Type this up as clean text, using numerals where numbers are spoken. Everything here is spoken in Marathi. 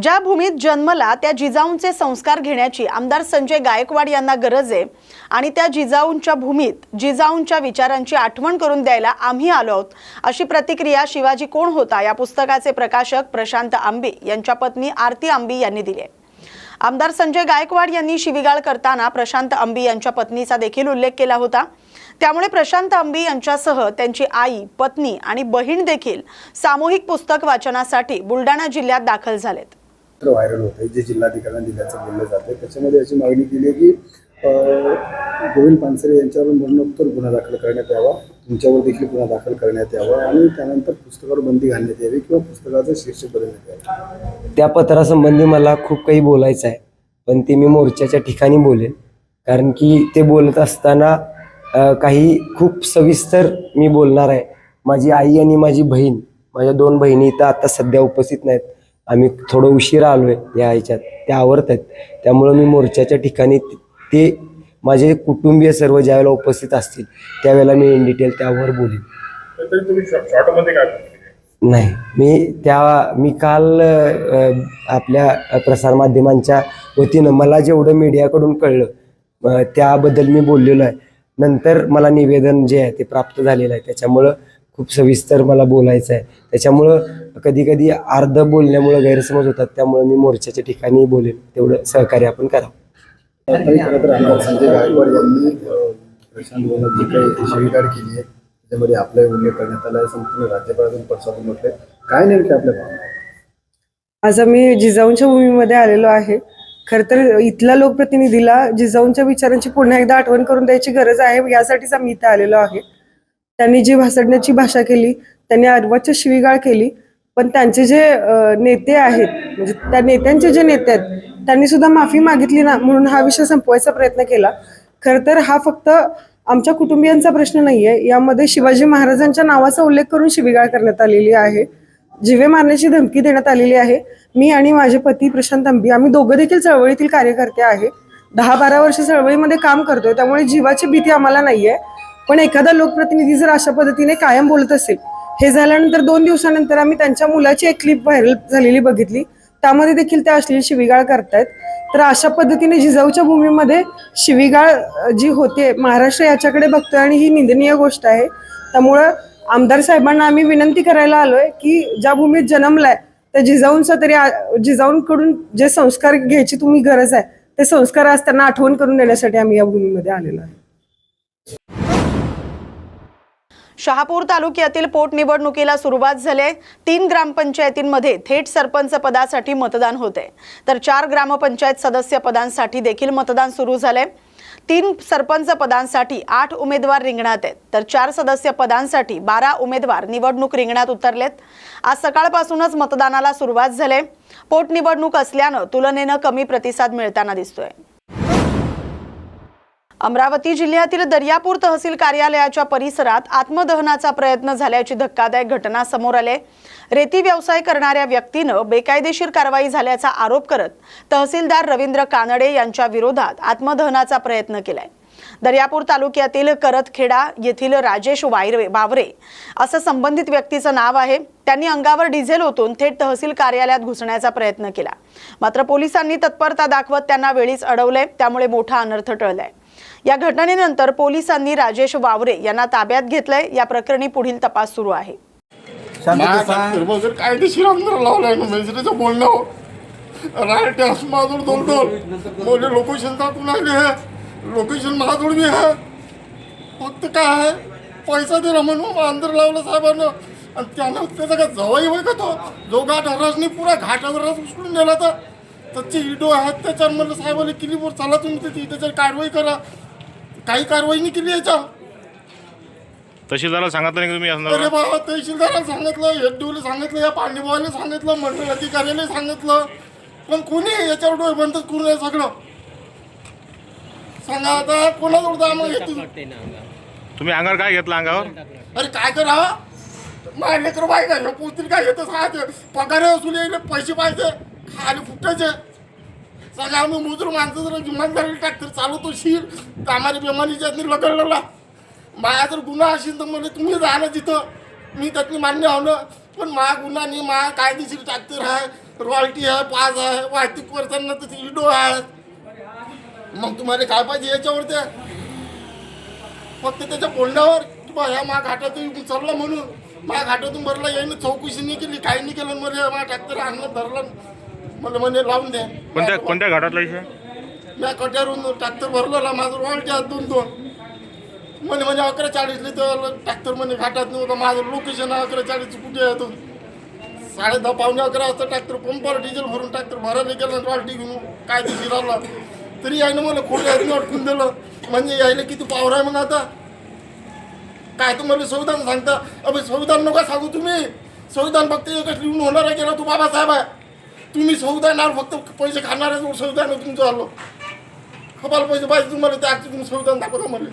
ज्या भूमीत जन्मला त्या जिजाऊंचे संस्कार घेण्याची आमदार संजय गायकवाड यांना गरज आहे आणि त्या जिजाऊंच्या भूमीत जिजाऊंच्या विचारांची आठवण करून द्यायला आम्ही आलो आहोत, अशी प्रतिक्रिया शिवाजी कोण होता या पुस्तकाचे प्रकाशक प्रशांत आंबी यांच्या पत्नी आरती आंबी यांनी दिली आहे। आमदार संजय गायकवाड यांनी शिवीगाळ करताना प्रशांत आंबी यांच्या पत्नीचा देखील उल्लेख केला होता। त्यामुळे प्रशांत आंबी यांच्यासह त्यांची आई, पत्नी आणि बहीण देखील सामूहिक पुस्तक वाचनासाठी बुलढाणा जिल्ह्यात दाखल झालेत। व्हायरल होते जे जिल्हाधिकाऱ्यांनी दिल्याचं बोललं जाते, त्याच्यामध्ये अशी मागणी केली आहे की गोविंद पानसरे यांच्यावर मरणोत्तर गुन्हा दाखल करण्यात यावा, तुमच्यावर देखील गुन्हा दाखल करण्यात यावा आणि त्यानंतर पुस्तकावर बंदी घालण्यात यावी किंवा पुस्तकाचं शीर्षक बदलण्यात यावं। त्या पत्रासंबंधी मला खूप काही बोलायचं आहे, पण ते मी मोर्चाच्या ठिकाणी बोलेन, कारण की ते बोलत असताना काही खूप सविस्तर मी बोलणार आहे। माझी आई आणि माझी बहीण, माझ्या 2 बहिणी इथं आता सध्या उपस्थित नाहीत, आम्ही थोडं उशिरा आलोय या ह्याच्यात, त्या आवरत आहेत, त्यामुळं मी मोर्चाच्या ठिकाणी ते माझे कुटुंबीय सर्व ज्यावेळेला उपस्थित असतील त्यावेळेला मी इन डिटेल त्यावर बोलेन। नाही, मी काल आपल्या प्रसारमाध्यमांच्या वतीनं मला जेवढं मीडियाकडून कळलं त्याबद्दल मी बोललेलो आहे। नंतर मला निवेदन जे आहे ते प्राप्त झालेलं आहे, त्याच्यामुळं खूप सविस्तर मला बोलायचं आहे, त्याच्यामुळं कधी कधी अर्ध बोलण्यामुळं गैरसमज होतात, त्यामुळे मी मोर्चाच्या ठिकाणी बोलेन, तेवढं सहकार्य आपण करावं। आमदार संजय गायकवाड यांनी प्रशांत बोलत जी काही शिवीगाळ केली आहे त्याच्यामध्ये आपला उल्लेख करण्यात आला आहे, संपूर्ण राज्यपालातून पडसाद म्हटले, काय नेमके आपल्या भावना? आज आम्ही जिजाऊंच्या भूमीमध्ये आलेलो आहे। खरं तर इथल्या लोकप्रतिनिधीला जिजाऊंच्या विचारांची पुन्हा एकदा आठवण करून द्यायची गरज आहे, यासाठीच आम्ही इथे आलेलो आहे। त्यांनी जी भासडण्याची भाषा केली, त्यांनी अर्वाच्य शिवीगाळ केली, पण त्यांचे जे नेते आहेत, म्हणजे त्या नेत्यांचे जे नेते आहेत त्यांनी सुद्धा माफी मागितली ना, म्हणून हा विषय संपवायचा प्रयत्न केला। खरं तर हा फक्त आमच्या कुटुंबियांचा प्रश्न नाहीये, यामध्ये शिवाजी महाराजांच्या नावाचा उल्लेख करून शिवीगाळ करण्यात आलेली आहे, जीवे मारण्याची धमकी देण्यात आलेली आहे। मी आणि माझे पती प्रशांत आंबी आम्ही दोघं देखील चळवळीतील कार्यकर्ते आहे, 10-12 वर्ष चळवळीमध्ये काम करतोय, त्यामुळे जीवाची भीती आम्हाला नाहीये। पण एखादा लोकप्रतिनिधी जर अशा पद्धतीने कायम बोलत असेल, हे झाल्यानंतर 2 दिवसानंतर आम्ही त्यांच्या मुलाची एक क्लिप व्हायरल झालेली बघितली, त्यामध्ये देखील ते अश्लील शिवीगाळ करतायत। तर अशा पद्धतीने जिजाऊच्या भूमीमध्ये शिवीगाळ जी होते, महाराष्ट्र याच्याकडे बघतोय आणि ही निंदनीय गोष्ट आहे। त्यामुळं आमदार साहेबांना आम्ही विनंती करायला आलोय की ज्या भूमीत जन्मलाय त्या जिजाऊंचा तरी जिजाऊंकडून जे संस्कार घ्यायची तुम्ही गरज आहे, ते संस्कार आज त्यांना आठवण करून देण्यासाठी आम्ही या भूमीमध्ये आलेलो आहे। शहापूर तालुक्यातील पोटनिवडणुकीला सुरुवात झाली आहे। 3 ग्रामपंचायतींमध्ये थेट सरपंच पदासाठी मतदान होते, तर 4 ग्रामपंचायत सदस्य पदांसाठी देखील मतदान सुरू झाले। 3 सरपंच पदांसाठी 8 उमेदवार रिंगणात आहेत, तर 4 सदस्य पदांसाठी 12 उमेदवार निवडणूक रिंगणात उतरलेत। आज सकाळपासूनच मतदानाला सुरुवात झाली। पोटनिवडणूक असल्यानं तुलनेनं कमी प्रतिसाद मिळताना दिसतोय। अमरावती जिल्ह्यातील दर्यापूर तहसील कार्यालयाच्या परिसरात आत्मदहनाचा प्रयत्न झाल्याची धक्कादायक घटना समोर आली। रेती व्यवसाय करणाऱ्या व्यक्तीनं बेकायदेशीर कारवाई झाल्याचा आरोप करत तहसीलदार रवींद्र कानडे यांच्या विरोधात आत्मदहनाचा प्रयत्न केलाय। दर्यापूर तालुक्यातील करतखेडा येथील राजेश वावरे असं संबंधित व्यक्तीचं नाव आहे। त्यांनी अंगावर डिझेल ओतून थेट तहसील कार्यालयात घुसण्याचा प्रयत्न केला, मात्र पोलिसांनी तत्परता दाखवत त्यांना वेळीच अडवले, त्यामुळे मोठा अनर्थ टळलाय। या घटनेनंतर पोलिसांनी राजेश वावरे यांना ताब्यात घेतलंय। या प्रकरणी पुढील तपास सुरू आहे। कायदेशीर अंतर लावलाय ना मेजरीचं बोलणं राईट माझोड दोलदोल मोठे लोकेशन टाकून आले, लोकेशन महाजोड बी आहे, फक्त काय आहे पैसा दिला म्हणून अंतर लावलं साहेबांना, आणि त्यानं त्याचा काय जवळ होय का तो जो घाट हरासनी पुरा घाटावर उचलून नेला तर त्याचे इडो आहेत, त्याच्यावर म्हणलं साहेबांनी किलीवर चला तुम्ही त्याच्यावर कारवाई करा, काही कारवाई नाही केली याच्या। तहसीलदाराला सांगितलं नाही तुम्ही? अरे बाबा, तहसीलदाराला सांगितलं, एफडीओला सांगितलं, या पांडेबावाला सांगितलं, मंडळ अधिकाऱ्याला सांगितलं, पण कोणी याच्यावर डोळे बंदच करू नये सगळं। सांगा आता कोणाजवळ आम्हाला तुम्ही अंगावर काय घेतलं? अंगावर अरे काय करावं, माझ्या लेकर बाय काय पोचतील काय येतं सांगायचं, पगार असू येईल, पैसे पाहिजे, खाली फुटायचे सगळं। आम्ही मजूर माणसं जर जिम्मेदारी ट्रॅक्टर चालवतो शील तर आम्हाला बेमानीच्या लगडला, माझा जर गुन्हा असेल तर मला तुम्ही राहणं तिथं, मी त्यातनी मान्य होणं, पण मा गुन्हा नाही, मा कायदेशीर ट्रॅक्टर आहे, रॉयल्टी आहे, पास आहे, वाहतूक करताना तर इडो आहे. मग तुम्हाला काय पाहिजे याच्यावर त्या फक्त त्याच्या बोलण्यावर की बा ह्या मा घाटातून चालला म्हणून मा घाटातून भरला यायनं चौकशी नाही केली, काही नाही केलं. मला मा ट्रॅक्टर आणलं धरलं, मला म्हणे लावून द्या. कोणत्या घाटातला विषय? मी कट्यावरून ट्रॅक्टर भरलेला, माझं रॉयल्टी आहे 2-2. म्हणे 11:40 तर ट्रॅक्टर म्हणे घाटात नव्हतं. माझं लोकेशन 11:40 कुठे आहे तो 10:30 पावणे 11 वाजता ट्रॅक्टर पंपावर डिझेल भरून ट्रॅक्टर भरायला गेलं रॉयल्टी घेऊन काय दिवशी राहिला तरी यायनं मला खोट्या हातने अडकून दिलं. म्हणजे यायला किती पावर आहे मग आता काय तुम्हाला संविधान सांगता? अबे संविधान नका सांगू तुम्ही. संविधान फक्त एकच लिहून होणार आहे गेला तू बाबासाहेब आहे. तुम्ही संविधानावर फक्त पैसे खाणार आहे. संविधान तुमचं आलो खपाल पैसे पाहिजे तुम्हाला, त्या तुम्ही संविधान दाखवता मला.